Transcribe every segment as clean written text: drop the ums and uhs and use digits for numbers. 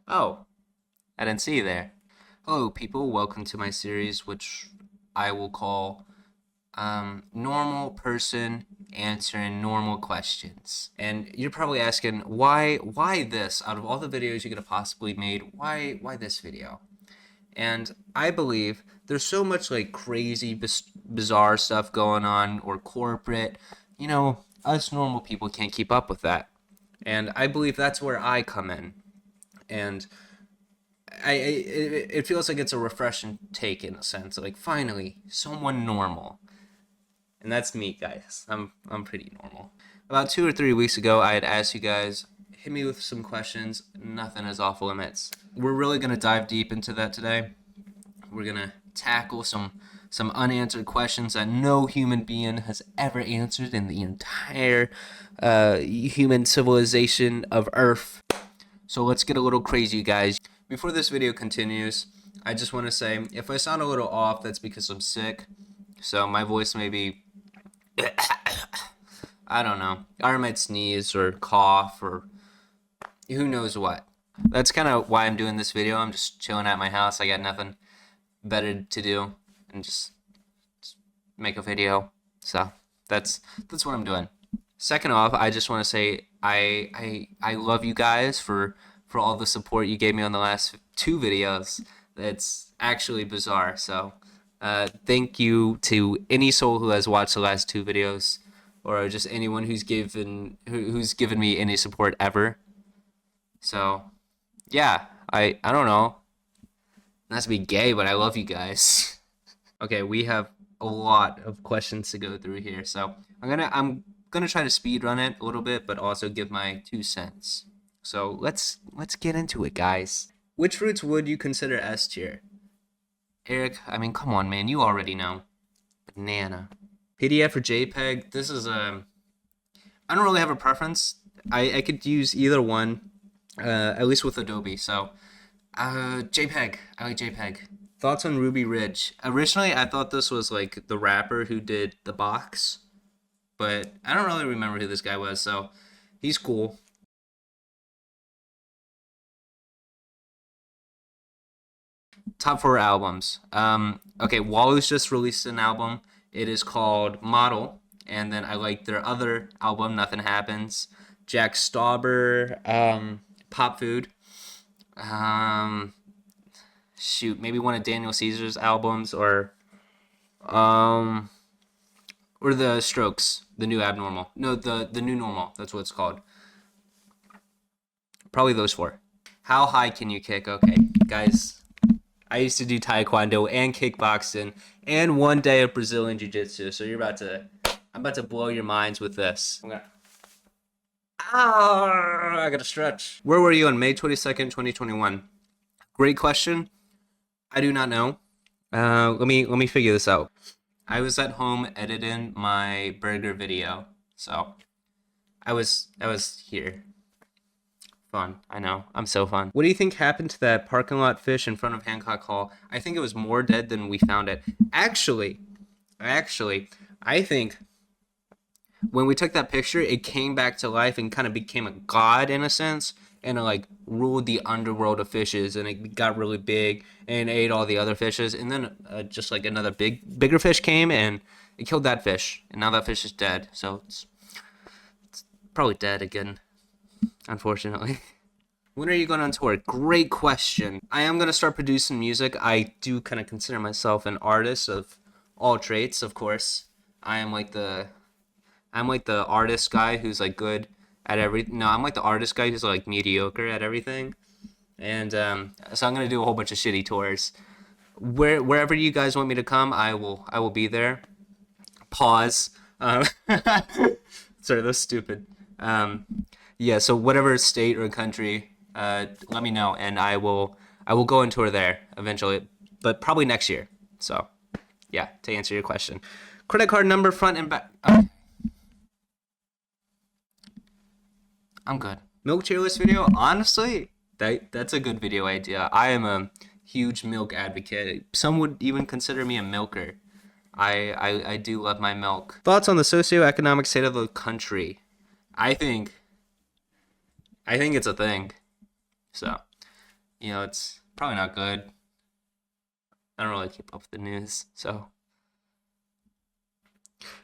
Oh, I didn't see you there. Hello, people. Welcome to my series, which I will call Normal Person Answering Normal Questions. And you're probably asking, why this? Out of all the videos you could have possibly made, why this video? And I believe there's so much like crazy, bizarre stuff going on, or corporate. Us normal people can't keep up with that. And I believe that's where I come in. And it feels like it's a refreshing take in a sense. Like finally, someone normal, and that's me, guys. I'm pretty normal. About 2 or 3 weeks ago, I had asked you guys hit me with some questions. Nothing is off limits. We're really gonna dive deep into that today. We're gonna tackle some unanswered questions that no human being has ever answered in the entire human civilization of Earth. So let's get a little crazy, guys. Before this video continues, I just want to say, if I sound a little off, that's because I'm sick. So my voice may be, I don't know, I might sneeze or cough or who knows what. That's kind of why I'm doing this video. I'm just chilling at my house. I got nothing better to do and just make a video. So that's what I'm doing. Second off, I just want to say I love you guys for all the support you gave me on the last two videos. That's actually bizarre. So thank you to any soul who has watched the last two videos, or just anyone who's given me any support ever. So yeah, I don't know. Not to be gay, but I love you guys. Okay, we have a lot of questions to go through here, so I'm gonna try to speed run it a little bit, but also give my 2 cents. So let's get into it, guys. Which fruits would you consider S tier? Eric, I mean, come on, man, you already know. Banana. PDF or JPEG? This is I don't really have a preference. I could use either one, at least with Adobe. So, JPEG. I like JPEG. Thoughts on Ruby Ridge? Originally, I thought this was like the rapper who did the box, but I don't really remember who this guy was, so he's cool. Top 4 albums. Okay, Wallows just released an album. It is called Model, and then I like their other album, Nothing Happens. Jack Stauber, Pop Food. Um, Shoot, maybe one of Daniel Caesar's albums, um, or the Strokes, the new abnormal. No, the new normal. That's what it's called. Probably those four. How high can you kick? Okay, guys. I used to do taekwondo and kickboxing and one day of Brazilian jiu-jitsu. So I'm about to blow your minds with this. I gotta stretch. Where were you on May 22nd, 2021? Great question. I do not know. Let me figure this out. I was at home editing my burger video, so I was here. Fun. I know. I'm so fun. What do you think happened to that parking lot fish in front of Hancock Hall? I think it was more dead than we found it. Actually, I think when we took that picture, it came back to life and kind of became a god in a sense, and it like ruled the underworld of fishes, and it got really big and ate all the other fishes, and then just like another bigger fish came and it killed that fish, and now that fish is dead. So it's probably dead again, unfortunately. When are you going on tour? Great question. I am going to start producing music. I do kind of consider myself an artist of all traits, of course. I'm like the artist guy who's like good at everything. No, I'm like the artist guy who's like mediocre at everything. And so I'm going to do a whole bunch of shitty tours. Wherever you guys want me to come, I will be there. Pause. Sorry, that's stupid. Yeah, so whatever state or country, let me know, and I will go and tour there eventually, but probably next year. So, yeah, to answer your question, credit card number, front and back. I'm good. Milk tier list video, honestly, that's a good video idea. I am a huge milk advocate. Some would even consider me a milker. I do love my milk. Thoughts on the socioeconomic state of the country? I think it's a thing. So it's probably not good. I don't really keep up with the news. So,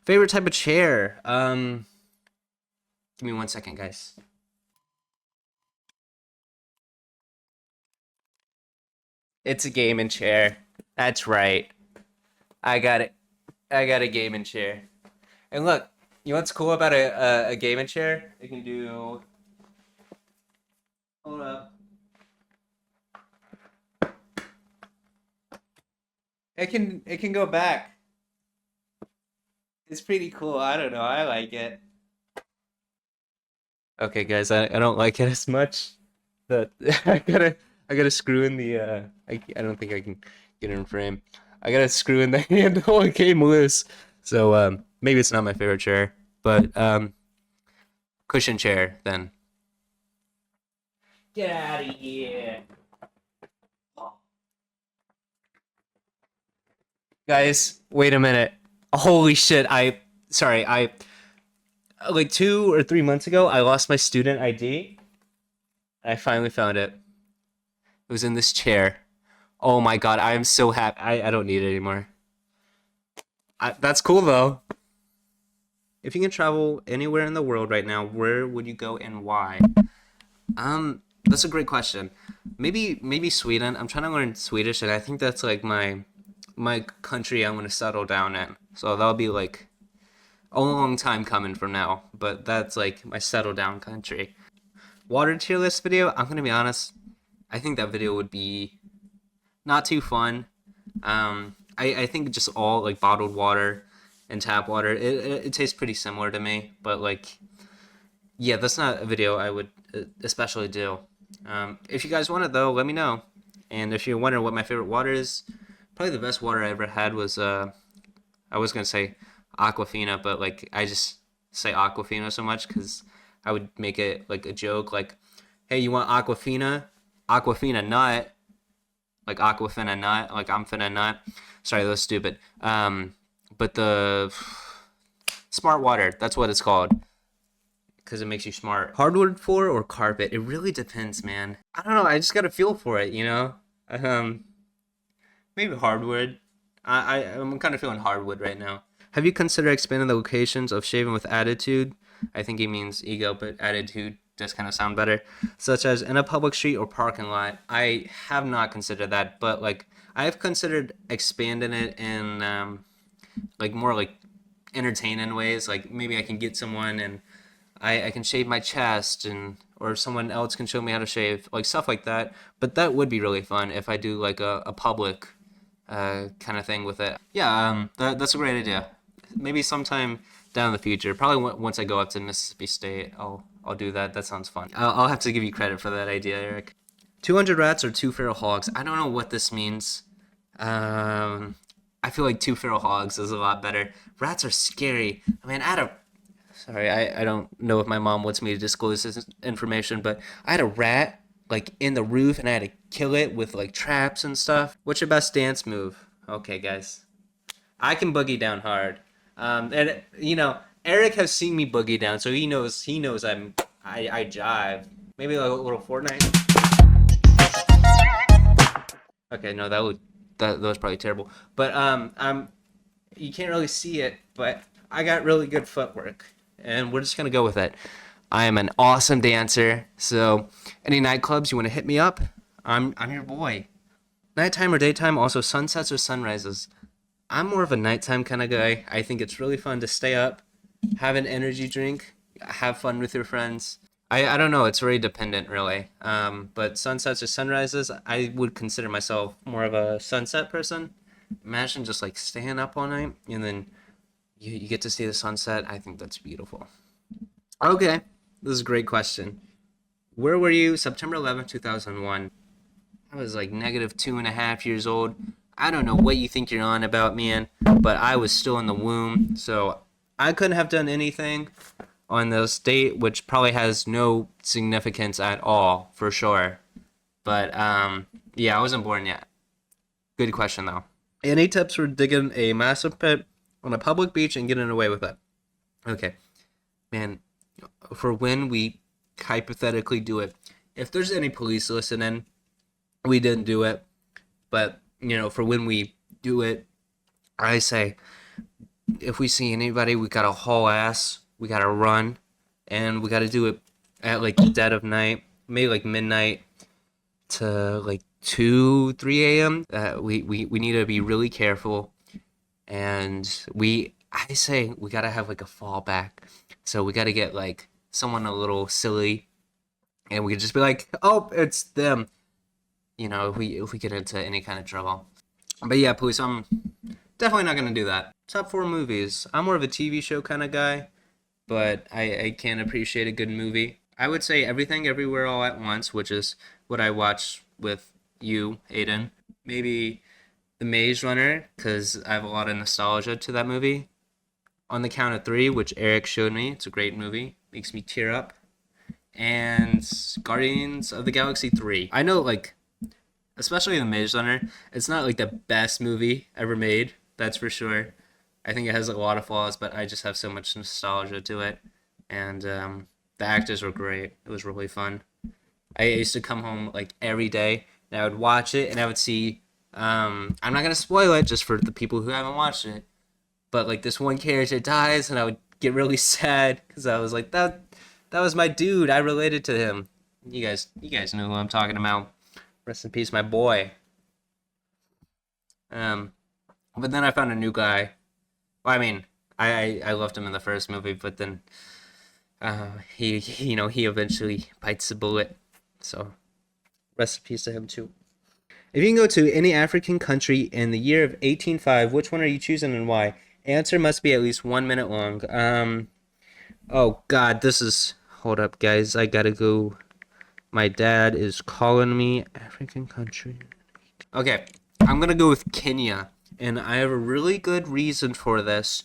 favorite type of chair? Give me 1 second, guys. It's a gaming chair. That's right. I got it. I got a gaming chair. And look, you know what's cool about a gaming chair? It can do. Hold up. It can go back. It's pretty cool. I don't know. I like it. Okay, guys, I don't like it as much. But I gotta screw in the I don't think I can get it in frame. I gotta screw in the handle. It came loose. So maybe it's not my favorite chair, but cushion chair then. Get out of here. Guys, wait a minute. Holy shit, sorry, I like 2 or 3 months ago I lost my student ID. I finally found it. It was in this chair. Oh my god, I am so happy. I don't need it anymore. That's cool though. If you can travel anywhere in the world right now, where would you go and why? That's a great question. Maybe Sweden. I'm trying to learn Swedish, and I think that's like my country I'm gonna settle down in. So that'll be like a long time coming from now, but that's like my settle down country. Water tier list video. I'm gonna be honest. I think that video would be not too fun. I think just all like bottled water and tap water. It tastes pretty similar to me, but like, yeah, that's not a video I would especially do. If you guys want it though, let me know. And if you're wondering what my favorite water is, probably the best water I ever had was I was gonna say Aquafina, but like I just say Aquafina so much because I would make it like a joke, like, hey, you want Aquafina? Aquafina nut, like Aquafina nut, like I'm finna nut. Sorry, that was stupid. But the smart water, that's what it's called, because it makes you smart. Hardwood floor or carpet? It really depends, man. I don't know. I just got a feel for it, you know. Um, Maybe hardwood. I'm kind of feeling hardwood right now. Have you considered expanding the locations of shaving with attitude? I think he means ego, but attitude does kind of sound better. Such as in a public street or parking lot. I have not considered that, but like I have considered expanding it in like more like entertaining ways. Like maybe I can get someone and I can shave my chest and or someone else can show me how to shave, like stuff like that. But that would be really fun if I do like a public kind of thing with it. Yeah, that's a great idea. Maybe sometime down in the future, probably once I go up to Mississippi State, I'll do that. That sounds fun. I'll have to give you credit for that idea, Eric. 200 rats or two feral hogs? I don't know what this means. I feel like two feral hogs is a lot better. Rats are scary. I mean, I had a sorry, I don't know if my mom wants me to disclose this information, but I had a rat like in the roof and I had to kill it with like traps and stuff. What's your best dance move? Okay, guys, I can boogie down hard. And you know, Eric has seen me boogie down, so he knows I jive. Maybe like a little Fortnite. Okay, no, that was probably terrible. But I'm you can't really see it, but I got really good footwork, and we're just gonna go with it. I am an awesome dancer. So, any nightclubs you want to hit me up? I'm your boy. Nighttime or daytime? Also sunsets or sunrises? I'm more of a nighttime kind of guy. I think it's really fun to stay up, have an energy drink, have fun with your friends. I don't know. It's very dependent, really. But sunsets or sunrises, I would consider myself more of a sunset person. Imagine just like staying up all night and then you get to see the sunset. I think that's beautiful. Okay, this is a great question. Where were you September 11th, 2001? I was like negative 2.5 years old. I don't know what you think you're on about, man, but I was still in the womb, so I couldn't have done anything on this date, which probably has no significance at all, for sure. But yeah, I wasn't born yet. Good question though. Any tips for digging a massive pit on a public beach and getting away with it? Okay, man, for when we hypothetically do it, if there's any police listening, We didn't do it, but for when we do it, I say if we see anybody, we gotta haul ass, we gotta run, and we gotta do it at like dead of night, maybe like midnight to like 2, 3 a.m. We need to be really careful, and I say we gotta have like a fallback. So we gotta get like someone a little silly, and we could just be like, oh, it's them. If we get into any kind of trouble. But yeah, police, I'm definitely not gonna do that. Top 4 movies. I'm more of a TV show kind of guy, but I can appreciate a good movie. I would say Everything Everywhere All at Once, which is what I watched with you, Aiden. Maybe The Maze Runner, because I have a lot of nostalgia to that movie. On the Count of Three, which Eric showed me. It's a great movie. Makes me tear up. And Guardians of the Galaxy 3. I know, like, especially The Maze Runner, it's not like the best movie ever made. That's for sure. I think it has a lot of flaws, but I just have so much nostalgia to it. And the actors were great. It was really fun. I used to come home like every day and I would watch it and I would see. I'm not gonna spoil it just for the people who haven't watched it, but like this one character dies and I would get really sad because I was like that was my dude. I related to him. You guys know who I'm talking about. Rest in peace, my boy. Um, but then I found a new guy. Well, I mean, I loved him in the first movie, but then he eventually bites the bullet. So rest in peace to him too. If you can go to any African country in the year of 1805, which one are you choosing and why? Answer must be at least 1 minute long. Oh God, this is. Hold up, guys. I gotta go. My dad is calling me. African country. Okay, I'm gonna go with Kenya, and I have a really good reason for this.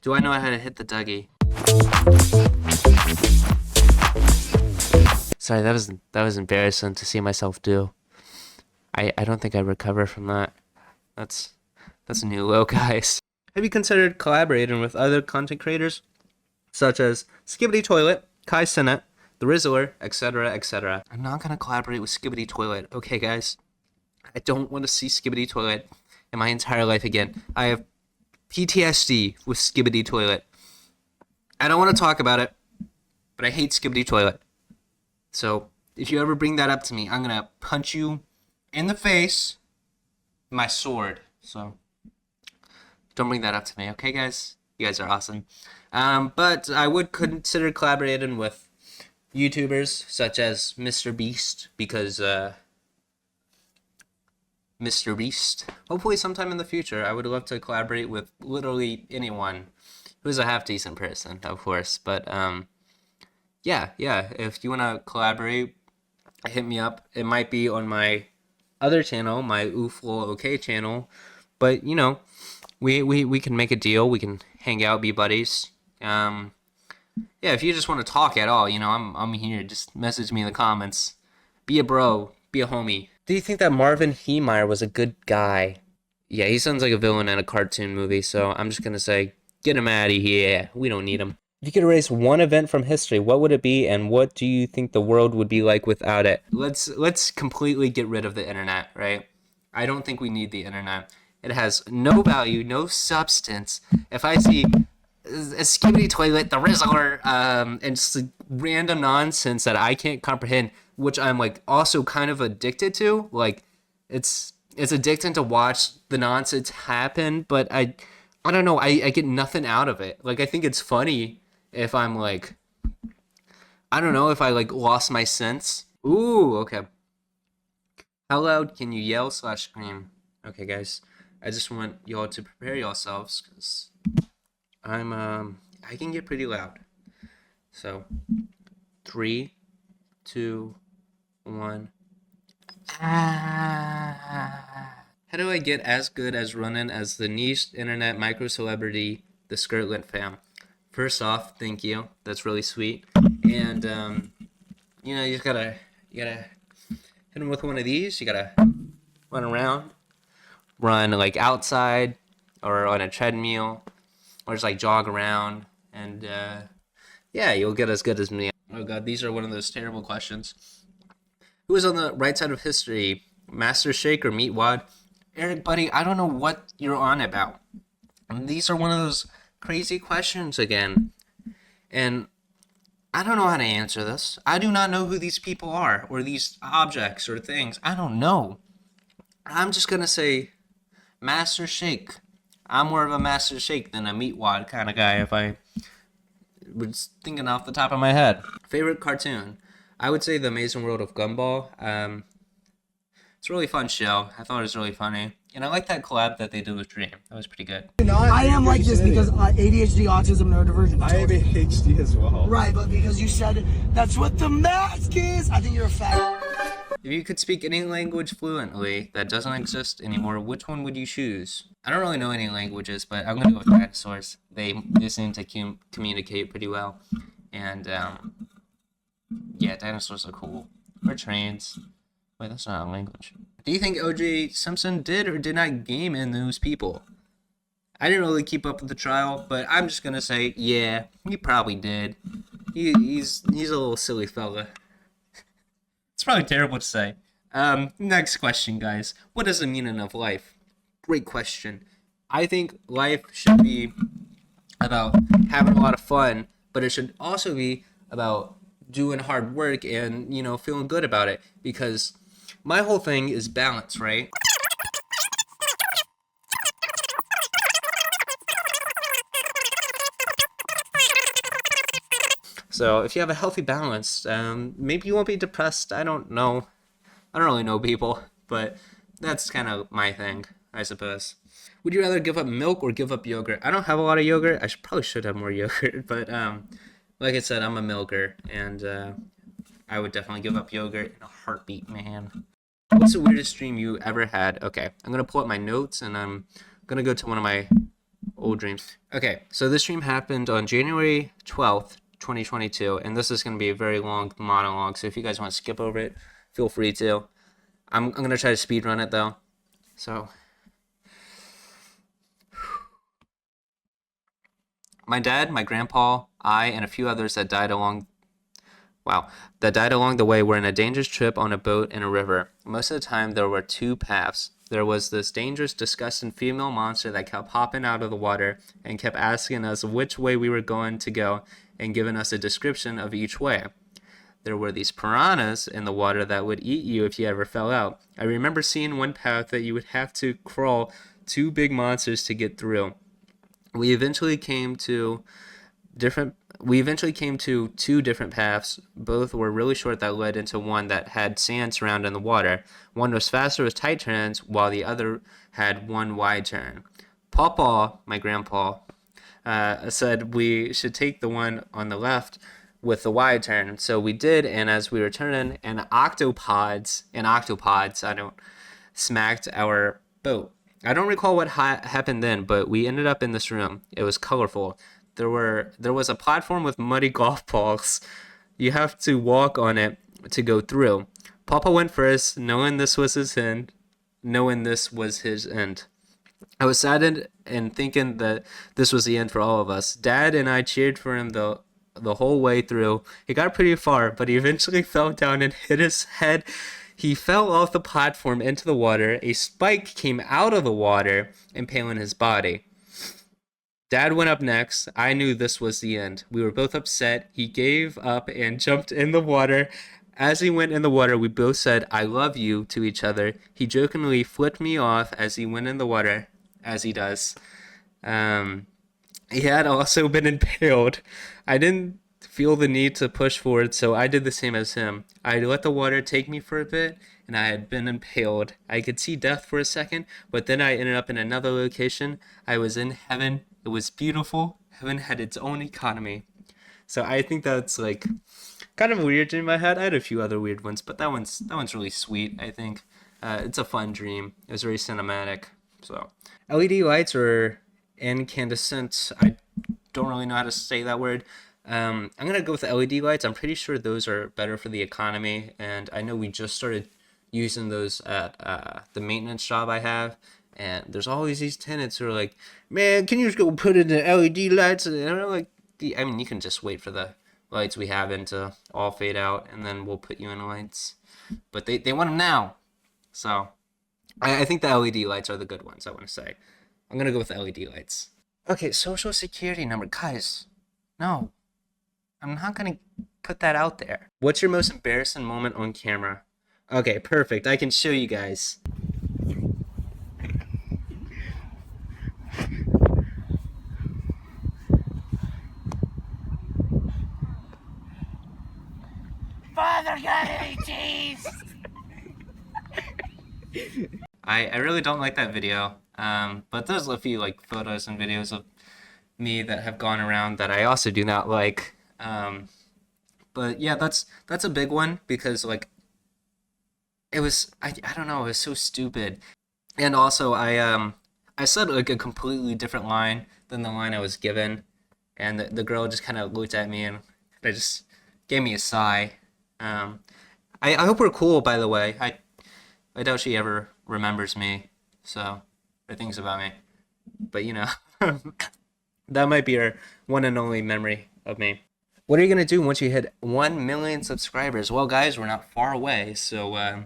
Do I know how to hit the Dougie? Sorry, that was embarrassing to see myself do. I don't think I recover from that. That's a new low, guys. Have you considered collaborating with other content creators such as Skibbity Toilet, Kai Cenat, The Rizzler, etc., etc.? I'm not gonna collaborate with Skibbity Toilet, okay, guys? I don't want to see Skibbity Toilet in my entire life again. I have PTSD with Skibbity Toilet. I don't want to talk about it, but I hate Skibbity Toilet. So if you ever bring that up to me, I'm gonna punch you in the face with my sword. So don't bring that up to me, okay, guys? You guys are awesome. But I would consider collaborating with YouTubers such as Mr. Beast because Mr. Beast. Hopefully, sometime in the future, I would love to collaborate with literally anyone who's a half decent person, of course. But yeah. If you want to collaborate, hit me up. It might be on my other channel, my Ooflo OK channel. But we can make a deal. We can hang out, be buddies. Yeah, if you just want to talk at all, I'm here. Just message me in the comments. Be a bro. Be a homie. Do you think that Marvin Heemeyer was a good guy? Yeah, he sounds like a villain in a cartoon movie, so I'm just gonna say, get him out of here. We don't need him. If you could erase one event from history, what would it be, and what do you think the world would be like without it? Let's completely get rid of the internet, right? I don't think we need the internet. It has no value, no substance. If I see a Skibbity Toilet, the Rizzler, and just like random nonsense that I can't comprehend, which I'm like also kind of addicted to. Like, it's addicting to watch the nonsense happen, but I don't know. I get nothing out of it. Like, I think it's funny if I'm like, I don't know, if I like lost my sense. Ooh, okay. How loud can you yell / scream? Okay, guys. I just want y'all to prepare yourselves because I can get pretty loud. So 3, 2, 1. How do I get as good as running as the niche internet micro celebrity, the Skirtlet fam? First off, thank you. That's really sweet. And you just gotta hit him with one of these. You gotta run around, run like outside or on a treadmill. or just like jog around, and yeah, you'll get as good as me. Oh god, these are one of those terrible questions. Who is on the right side of history, Master Shake or Meatwad? Eric, buddy, I don't know what you're on about. These are one of those crazy questions again, and I don't know how to answer this. I do not know who these people are, or these objects, or things. I don't know. I'm just gonna say Master Shake. I'm more of a Master Shake than a Meatwad kind of guy if I was thinking off the top of my head. Favorite cartoon? I would say The Amazing World of Gumball. It's a really fun show. I thought it was really funny. And I like that collab that they did with Dream. That was pretty good. I am like this because ADHD, autism, neurodivergent. I have ADHD as well. Right, but because you said that's what the mask is, I think you're a fag. If you could speak any language fluently that doesn't exist anymore, which one would you choose? I don't really know any languages, but I'm going to go with dinosaurs. They seem to communicate pretty well. And, yeah, dinosaurs are cool. Or trains. Wait, that's not a language. Do you think O.J. Simpson did or did not game in those people? I didn't really keep up with the trial, but I'm just going to say, yeah, he probably did. He's a little silly fella. It's probably terrible to say. Next question, guys. What is the meaning of life? Great question. I think life should be about having a lot of fun, but it should also be about doing hard work and, feeling good about it. Because my whole thing is balance, right? So if you have a healthy balance, maybe you won't be depressed. I don't know. I don't really know people, but that's kind of my thing, I suppose. Would you rather give up milk or give up yogurt? I don't have a lot of yogurt. I probably should have more yogurt, but like I said, I'm a milker, and I would definitely give up yogurt in a heartbeat, man. What's the weirdest dream you ever had? Okay, I'm going to pull up my notes, and I'm going to go to one of my old dreams. Okay, so this dream happened on January 12th, 2022, and this is going to be a very long monologue, so if you guys want to skip over it, feel free to. I'm going to try to speed run it, though. So, my dad, my grandpa, I, and a few others that died along the way were in a dangerous trip on a boat in a river. Most of the time, there were two paths. There was this dangerous, disgusting female monster that kept popping out of the water and kept asking us which way we were going to go and giving us a description of each way. There were these piranhas in the water that would eat you if you ever fell out. I remember seeing one path that you would have to crawl two big monsters to get through. We eventually came to two different paths. Both were really short that led into one that had sand surrounding the water. One was faster with tight turns, while the other had one wide turn. Pawpaw, my grandpa, said we should take the one on the left with the wide turn. So we did, and as we were turning, octopods, smacked our boat. I don't recall what happened then, but we ended up in this room. It was colorful. There was a platform with muddy golf balls. You have to walk on it to go through. Papa went first, knowing this was his end. I was saddened and thinking that this was the end for all of us. Dad and I cheered for him the whole way through. He got pretty far, but he eventually fell down and hit his head. He fell off the platform into the water. A spike came out of the water, impaling his body. Dad went up next. I knew this was the end. We were both upset. He gave up and jumped in the water. As he went in the water, we both said, "I love you," to each other. He jokingly flipped me off as he went in the water, as he does. He had also been impaled. I didn't feel the need to push forward, so I did the same as him. I let the water take me for a bit, and I had been impaled. I could see death for a second, but then I ended up in another location. I was in heaven. It was beautiful. Heaven had its own economy. So I think that's like kind of a weird dream I had. I had a few other weird ones, but that one's really sweet, I think. It's a fun dream. It was very cinematic. So LED lights or incandescent. I don't really know how to say that word. I'm gonna go with the LED lights. I'm pretty sure those are better for the economy, and I know we just started using those at the maintenance job I have, And there's always these tenants who are like, man, can you just go put in the LED lights? And I'm like, I mean, you can just wait for the lights we have in to all fade out, and then we'll put you in lights. But they want them now. So I think the LED lights are the good ones, I want to say. I'm going to go with the LED lights. Okay, social security number. Guys, no. I'm not going to put that out there. What's your most embarrassing moment on camera? Okay, perfect. I can show you guys. Father got any teeth? I really don't like that video. But there's a few like photos and videos of me that have gone around that I also do not like. But yeah, that's a big one because like it was I don't know, it was so stupid. And also I said like a completely different line than the line I was given, and the girl just kind of looked at me and they just gave me a sigh. Um, I hope we're cool, by the way. I doubt she ever remembers me, so or thinks about me. But you know, that might be her one and only memory of me. What are you gonna do once you hit 1 million subscribers? Well, guys, we're not far away, so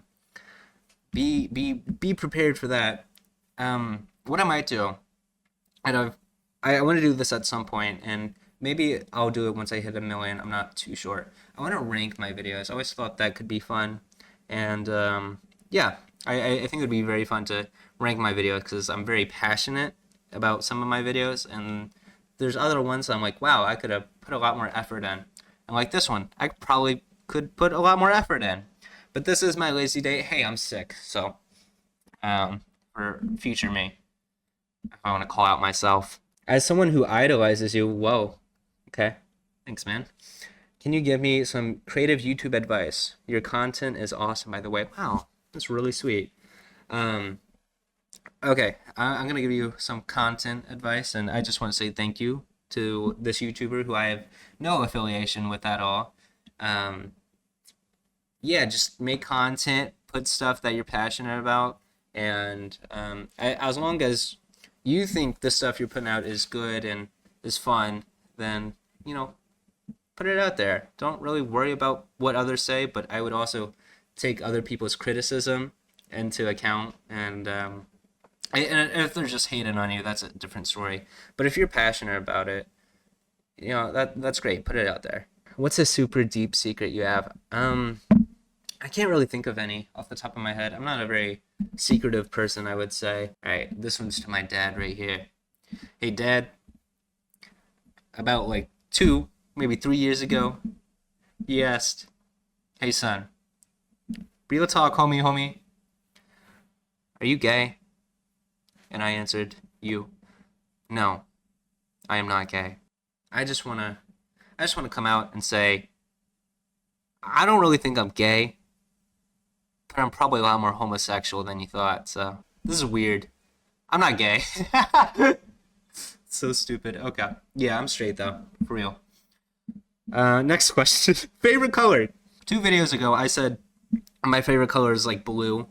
be prepared for that. What I might do, and I want to do this at some point, and maybe I'll do it once I hit 1 million. I'm not too sure. I want to rank my videos. I always thought that could be fun, and yeah, I think it would be very fun to rank my videos because I'm very passionate about some of my videos, and there's other ones I'm like, wow, I could have put a lot more effort in, and like this one, I probably could put a lot more effort in, but this is my lazy day. Hey, I'm sick, so for future me, if I want to call out myself. As someone who idolizes you, whoa, okay, thanks, man. Can you give me some creative YouTube advice? Your content is awesome, by the way. Wow, that's really sweet. Okay, I'm gonna give you some content advice, and I just want to say thank you to this YouTuber who I have no affiliation with at all. Um, yeah, just make content, put stuff that you're passionate about, and as long as you think the stuff you're putting out is good and is fun, then you know, put it out there. Don't really worry about what others say, but I would also take other people's criticism into account, and and if they're just hating on you, that's a different story. But if you're passionate about it, you know, that's great. Put it out there. What's a super deep secret you have? I can't really think of any off the top of my head. I'm not a very secretive person, I would say. All right, this one's to my dad right here. Hey, Dad. About like 2, maybe 3 years ago, he asked, "Hey, son, real talk, homie. Are you gay?" And I answered, "You, no, I am not gay." I just wanna come out and say, I don't really think I'm gay, but I'm probably a lot more homosexual than you thought. So this is weird. I'm not gay. So stupid. Okay. Yeah, I'm straight though, for real. Next question. Favorite color. 2 videos ago, I said my favorite color is like blue.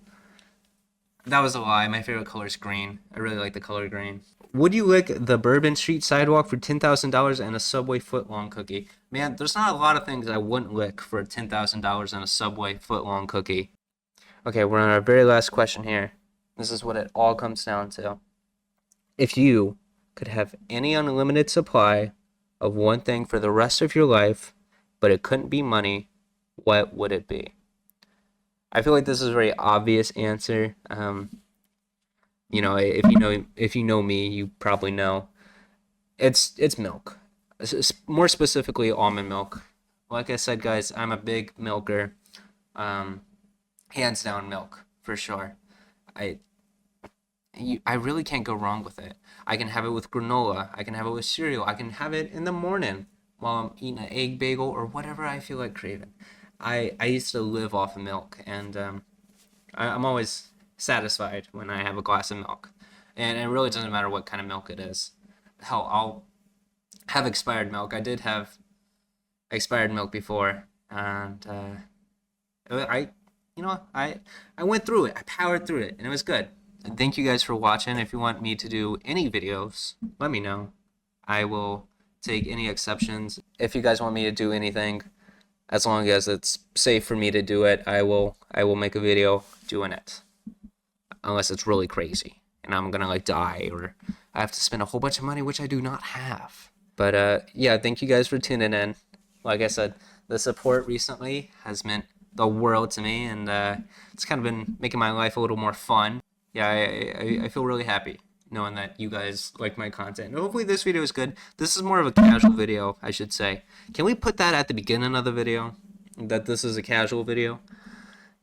That was a lie. My favorite color is green. I really like the color green. Would you lick the Bourbon Street sidewalk for $10,000 and a Subway footlong cookie? Man, there's not a lot of things I wouldn't lick for $10,000 and a Subway footlong cookie. Okay, we're on our very last question here. This is what it all comes down to. If you could have any unlimited supply of one thing for the rest of your life, but it couldn't be money, what would it be? I feel like this is a very obvious answer. You know, if you know me, you probably know. It's milk. More specifically, almond milk. Like I said, guys, I'm a big milker. Hands down, milk for sure. I I really can't go wrong with it. I can have it with granola. I can have it with cereal. I can have it in the morning while I'm eating an egg bagel or whatever I feel like craving. I used to live off of milk, and I'm always satisfied when I have a glass of milk. And it really doesn't matter what kind of milk it is. Hell, I'll have expired milk. I did have expired milk before, and I went through it. I powered through it, and it was good. thank you guys for watching. If you want me to do any videos, let me know. I will take any exceptions. If you guys want me to do anything, as long as it's safe for me to do it, I will make a video doing it. Unless it's really crazy and I'm gonna like die or I have to spend a whole bunch of money, which I do not have. But yeah, thank you guys for tuning in. Like I said, the support recently has meant the world to me, and it's kind of been making my life a little more fun. Yeah, I feel really happy knowing that you guys like my content. And hopefully this video is good. This is more of a casual video, I should say. Can we put that at the beginning of the video? That this is a casual video?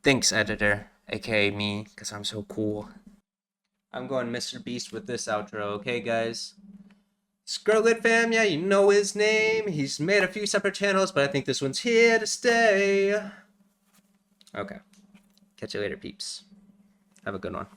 Thanks, editor, aka me, because I'm so cool. I'm going Mr. Beast with this outro, okay, guys? Scarlet fam, yeah, you know his name. He's made a few separate channels, but I think this one's here to stay. Okay. Catch you later, peeps. Have a good one.